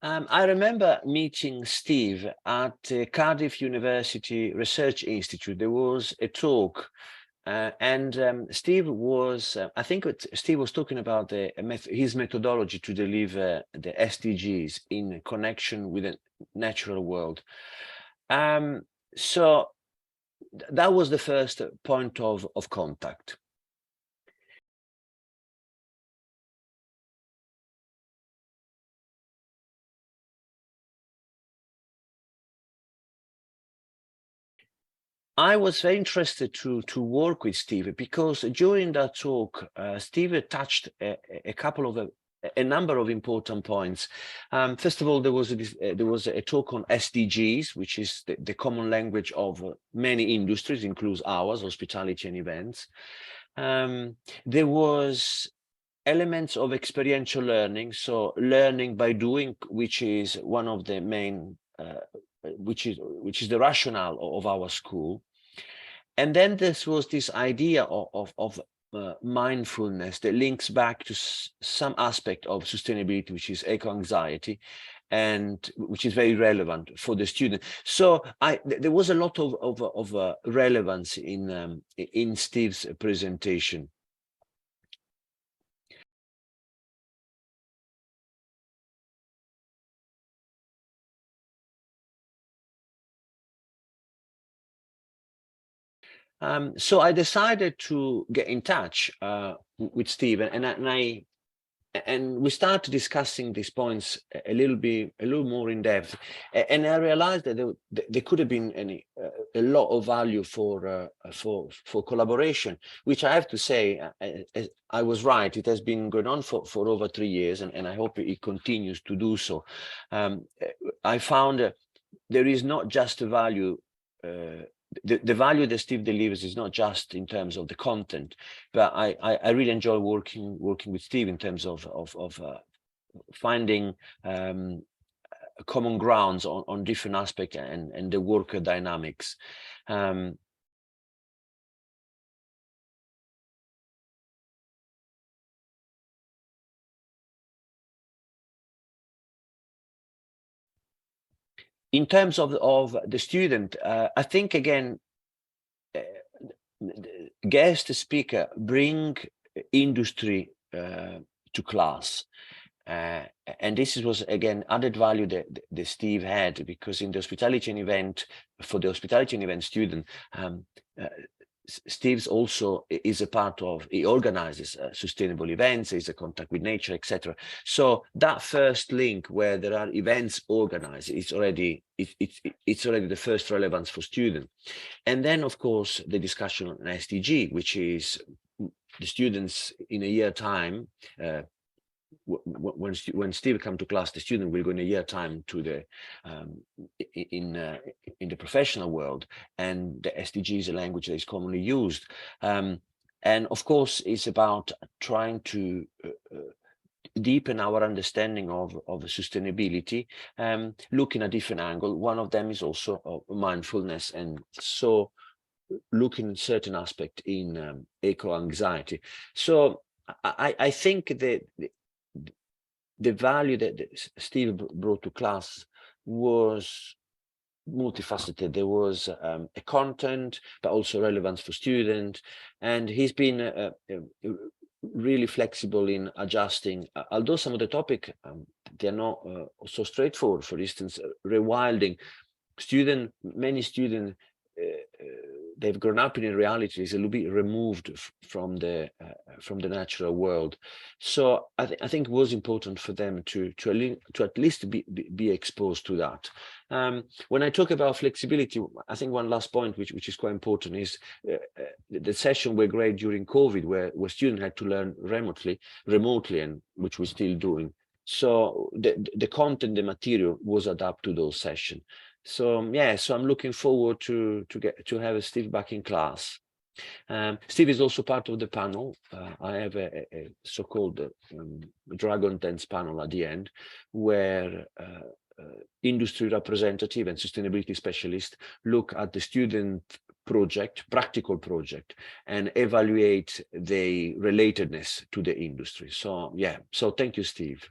I remember meeting Steve at Cardiff University Research Institute. There was a talk, and Steve was, I think Steve was talking about his methodology to deliver the SDGs in connection with the natural world. So that was the first point of contact. I was very interested to work with Steve because during that talk, Steve touched a number of important points. First of all, there was a talk on SDGs, which is the common language of many industries, includes ours, hospitality and events. There was elements of experiential learning, so learning by doing, which is one of the main which is the rationale of our school. And then this was this idea of mindfulness that links back to some aspect of sustainability, which is eco-anxiety, and which is very relevant for the student. So there was a lot of relevance in Steve's presentation. So I decided to get in touch with Steve, and we started discussing these points a little more in depth. And I realized that there could have been a lot of value for collaboration, which I have to say, I was right. It has been going on for over 3 years, and I hope it continues to do so. I found there is not just a value. The value that Steve delivers is not just in terms of the content, but I really enjoy working with Steve in terms of finding common grounds on different aspects and the worker dynamics. In terms of the student, I think again, guest speaker bring industry to class. And this was again added value that Steve had, because in the hospitality and event, for the hospitality and event student, Steve's also is a part of, he organizes sustainable events, is a contact with nature, etc. So that first link where there are events organized, it's already the first relevance for students. And then of course the discussion on SDG, which is the students in a year time, when Steve come to class, the student will go in a year time to the in the professional world, and the SDG is a language that is commonly used, and of course it's about trying to deepen our understanding of sustainability, looking at different angle. One of them is also mindfulness, and so looking at certain aspect in eco-anxiety. So I think that the value that Steve brought to class was multifaceted. There was a content, but also relevance for students, and he's been really flexible in adjusting. Although some of the topic they are not so straightforward. For instance, rewilding. Many students. They've grown up in a reality is a little bit removed from the natural world, so I think it was important for them to at least be exposed to that. When I talk about flexibility, I think one last point which is quite important is the session were great during COVID, where students had to learn remotely, and which we're still doing. So the content, the material was adapted to those sessions. So yeah, so I'm looking forward to have Steve back in class. Steve is also part of the panel. I have a so-called Dragon Dance panel at the end, where industry representative and sustainability specialist look at the student practical project, and evaluate the relatedness to the industry. So yeah, so thank you, Steve.